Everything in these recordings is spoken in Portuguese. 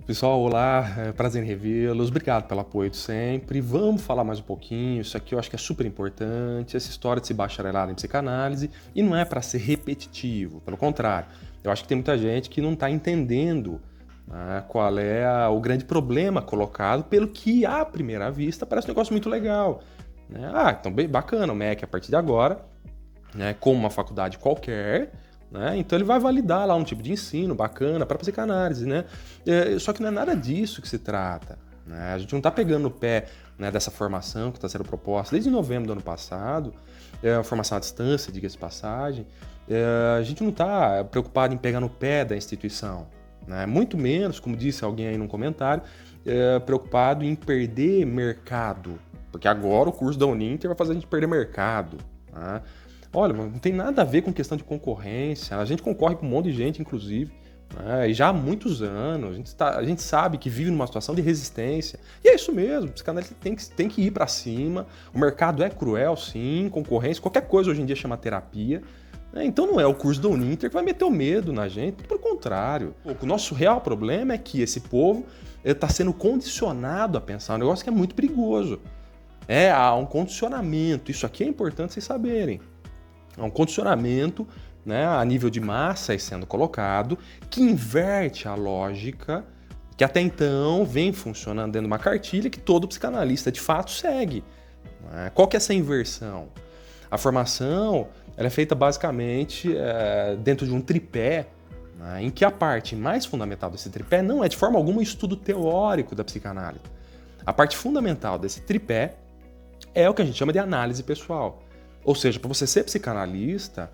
Pessoal, olá, prazer em revê-los, obrigado pelo apoio de sempre. Vamos falar mais um pouquinho, isso aqui eu acho que é super importante, essa história de se bacharelado em psicanálise, e não é para ser repetitivo, pelo contrário. Eu acho que tem muita gente que não está entendendo, né, qual é o grande problema colocado pelo que, à primeira vista, parece um negócio muito legal. Né? Então bem bacana, o MEC a partir de agora, né, como uma faculdade qualquer, né? Então ele vai validar lá um tipo de ensino bacana para psicanálise, né? Só que não é nada disso que se trata, né? A gente não está pegando no pé, né, dessa formação que está sendo proposta desde novembro do ano passado, a formação à distância, diga-se de passagem. A gente não está preocupado em pegar no pé da instituição, né? Muito menos, como disse alguém aí num comentário, preocupado em perder mercado, porque agora o curso da Uninter vai fazer a gente perder mercado, né? Olha, não tem nada a ver com questão de concorrência. A gente concorre com um monte de gente, inclusive, né? E já há muitos anos. A gente sabe que vive numa situação de resistência. E é isso mesmo, o psicanalista tem que ir para cima. O mercado é cruel, sim, concorrência. Qualquer coisa hoje em dia chama terapia. Então não é o curso da Uninter que vai meter o medo na gente. Pelo contrário. O nosso real problema é que esse povo está sendo condicionado a pensar um negócio que é muito perigoso. Há um condicionamento. Isso aqui é importante vocês saberem. É um condicionamento, né, a nível de massa sendo colocado, que inverte a lógica que até então vem funcionando dentro de uma cartilha que todo psicanalista de fato segue. Né? Qual que é essa inversão? A formação ela é feita basicamente dentro de um tripé, né, em que a parte mais fundamental desse tripé não é de forma alguma um estudo teórico da psicanálise. A parte fundamental desse tripé é o que a gente chama de análise pessoal. Ou seja, para você ser psicanalista,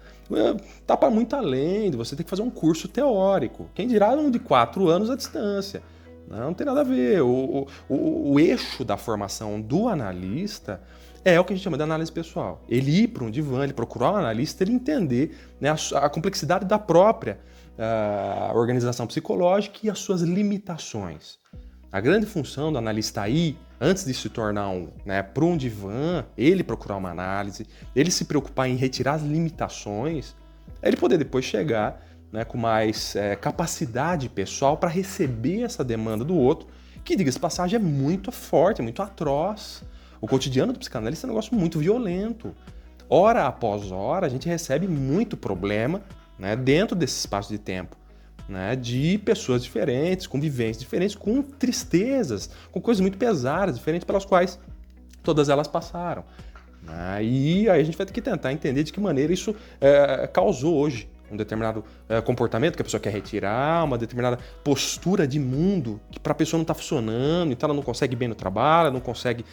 tá para muito além de você ter que fazer um curso teórico. Quem dirá um de 4 anos à distância. Não tem nada a ver. O eixo da formação do analista é o que a gente chama de análise pessoal. Ele ir para um divã, ele procurar um analista, ele entender, né, a complexidade da própria organização psicológica e as suas limitações. A grande função do analista aí, antes de se tornar para um divã, ele procurar uma análise, ele se preocupar em retirar as limitações, é ele poder depois chegar, né, com mais capacidade pessoal para receber essa demanda do outro, que, diga-se de passagem, é muito forte, é muito atroz. O cotidiano do psicanalista é um negócio muito violento. Hora após hora, a gente recebe muito problema, né, dentro desse espaço de tempo. Né, de pessoas diferentes, com vivências diferentes, com tristezas, com coisas muito pesadas, diferentes pelas quais todas elas passaram. Né, e aí a gente vai ter que tentar entender de que maneira isso causou hoje um determinado comportamento que a pessoa quer retirar, uma determinada postura de mundo que para a pessoa não está funcionando, então ela não consegue bem no trabalho, ela não consegue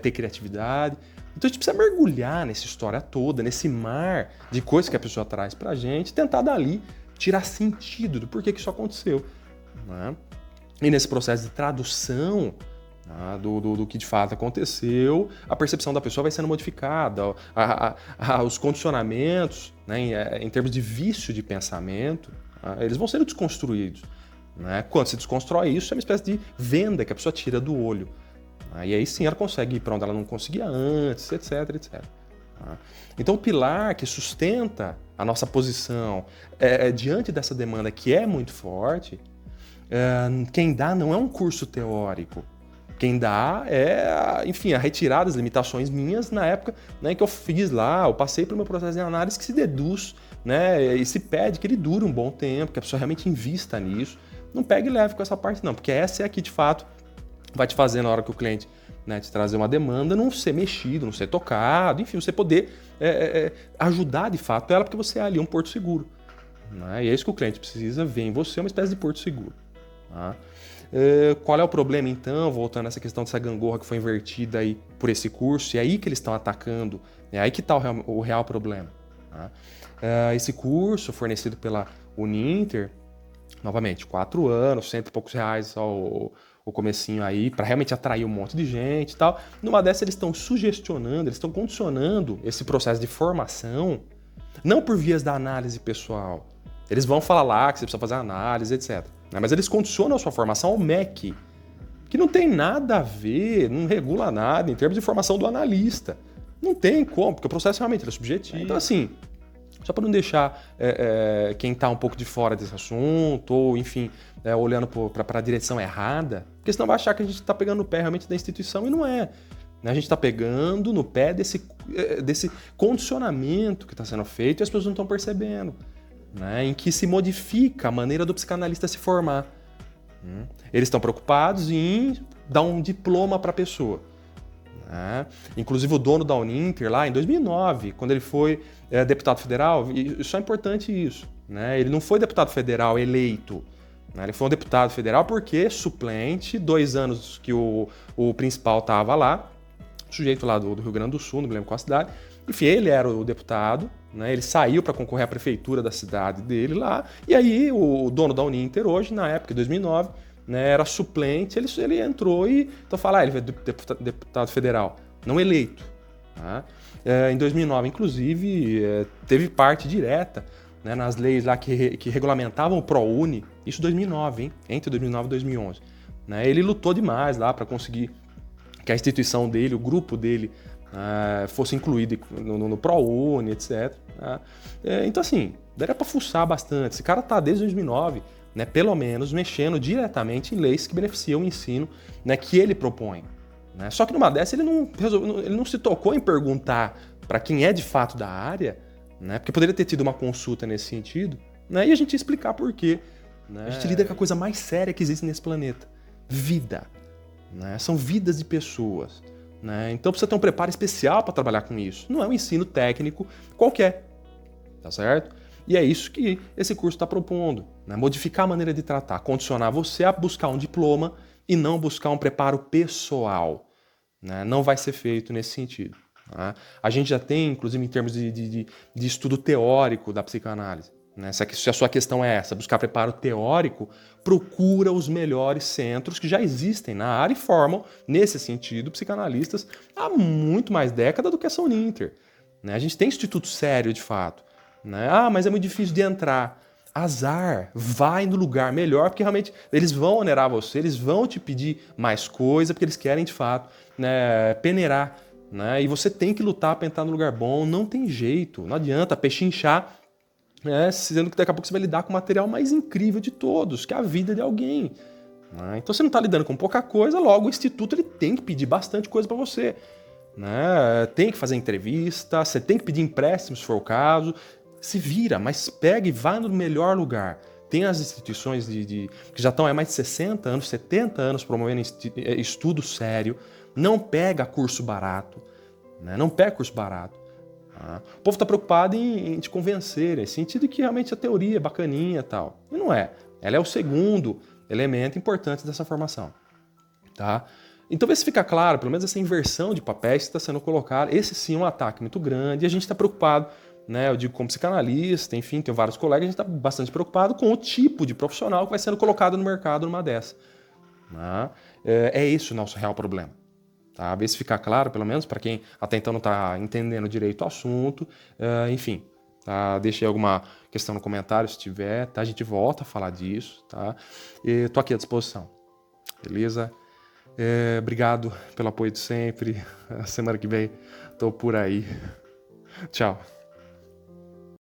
ter criatividade. Então a gente precisa mergulhar nessa história toda, nesse mar de coisas que a pessoa traz para a gente, tentar dali tirar sentido do porquê que isso aconteceu. Né? E nesse processo de tradução, né, do que de fato aconteceu, a percepção da pessoa vai sendo modificada, os condicionamentos, né, em termos de vício de pensamento, eles vão sendo desconstruídos. Né? Quando se desconstrói isso, é uma espécie de venda que a pessoa tira do olho. Né? E aí sim ela consegue ir para onde ela não conseguia antes, etc, etc. Então o pilar que sustenta a nossa posição diante dessa demanda que é muito forte, quem dá não é um curso teórico. Quem dá enfim, a retirada das limitações minhas na época, né, que eu fiz lá, eu passei pelo meu processo de análise que se deduz, né, e se pede que ele dure um bom tempo, que a pessoa realmente invista nisso. Não pegue leve com essa parte não, porque essa é a que de fato vai te fazer na hora que o cliente, né, te trazer uma demanda, não ser mexido, não ser tocado, enfim, você poder ajudar de fato ela, porque você é ali um porto seguro. Né? E é isso que o cliente precisa ver em você, uma espécie de porto seguro. Tá? Qual é o problema então, voltando a essa questão dessa gangorra que foi invertida aí por esse curso, e é aí que eles estão atacando, é aí que está o real problema. Tá? Esse curso fornecido pela Uninter, novamente, 4 anos, R$100 e poucos o comecinho aí, para realmente atrair um monte de gente e tal. Numa dessas eles estão sugestionando, eles estão condicionando esse processo de formação, não por vias da análise pessoal. Eles vão falar lá que você precisa fazer análise, etc. Mas eles condicionam a sua formação ao MEC, que não tem nada a ver, não regula nada em termos de formação do analista. Não tem como, porque o processo realmente é subjetivo. Então, assim, Só para não deixar quem está um pouco de fora desse assunto, ou enfim, olhando para a direção errada, porque senão vai achar que a gente está pegando no pé realmente da instituição, e não é. A gente está pegando no pé desse condicionamento que está sendo feito e as pessoas não estão percebendo, né? Em que se modifica a maneira do psicanalista se formar. Eles estão preocupados em dar um diploma para a pessoa. Né? Inclusive o dono da Uninter, lá em 2009, quando ele foi deputado federal, e só é importante isso, né? Ele não foi deputado federal eleito, né? Ele foi um deputado federal porque suplente, 2 anos que o principal estava lá, sujeito lá do Rio Grande do Sul, não me lembro qual cidade. Enfim, ele era o deputado, né? Ele saiu para concorrer à prefeitura da cidade dele lá, e aí o dono da Uninter hoje, na época, em 2009, né, era suplente, ele entrou e... Então fala, ele é deputado federal, não eleito. Tá? Em 2009, inclusive, teve parte direta, né, nas leis lá que regulamentavam o ProUni, isso em 2009, hein? Entre 2009 e 2011. Né? Ele lutou demais lá para conseguir que a instituição dele, o grupo dele, fosse incluído no ProUni, etc. Tá? Então, assim, daria para fuçar bastante. Esse cara tá desde 2009, né, pelo menos, mexendo diretamente em leis que beneficiam o ensino, né, que ele propõe. Né? Só que numa dessa ele não se tocou em perguntar para quem é de fato da área, né, porque poderia ter tido uma consulta nesse sentido, né, e a gente ia explicar por quê. Né? A gente lida com a coisa mais séria que existe nesse planeta: vida. Né? São vidas de pessoas. Né? Então precisa ter um preparo especial para trabalhar com isso. Não é um ensino técnico qualquer. Tá certo? E é isso que esse curso está propondo. Né? Modificar a maneira de tratar, condicionar você a buscar um diploma e não buscar um preparo pessoal. Né? Não vai ser feito nesse sentido. Tá? A gente já tem, inclusive em termos de estudo teórico da psicanálise. Né? Se a sua questão é essa, buscar preparo teórico, procura os melhores centros que já existem na área e formam, nesse sentido, psicanalistas há muito mais décadas do que essa Uninter. Né? A gente tem instituto sério, de fato. Né? Mas é muito difícil de entrar. Azar, vai no lugar melhor, porque realmente eles vão onerar você, eles vão te pedir mais coisa, porque eles querem, de fato, né, peneirar. Né? E você tem que lutar para entrar no lugar bom, não tem jeito, não adianta pechinchar, sendo que daqui a pouco você vai lidar com o material mais incrível de todos, que é a vida de alguém. Né? Então você não está lidando com pouca coisa, logo o instituto ele tem que pedir bastante coisa para você. Né? Tem que fazer entrevista, você tem que pedir empréstimo se for o caso. Se vira, mas pega e vai no melhor lugar. Tem as instituições que já estão há mais de 60 anos, 70 anos promovendo estudo sério. Não pega curso barato. Né? Não pega curso barato. Tá? O povo está preocupado em te convencer, nesse sentido de que realmente a teoria é bacaninha e tal. E não é. Ela é o segundo elemento importante dessa formação. Tá? Então, vê se fica claro, pelo menos essa inversão de papéis que está sendo colocada. Esse sim é um ataque muito grande e a gente está preocupado. Né, eu digo como psicanalista, enfim, tenho vários colegas, a gente está bastante preocupado com o tipo de profissional que vai sendo colocado no mercado numa dessa. Né? É esse o nosso real problema. Tá? Vê se ficar claro, pelo menos, para quem até então não está entendendo direito o assunto. Enfim, tá? Deixe alguma questão no comentário se tiver, tá? A gente volta a falar disso. Tá? Estou aqui à disposição. Beleza? Obrigado pelo apoio de sempre. A semana que vem estou por aí. Tchau.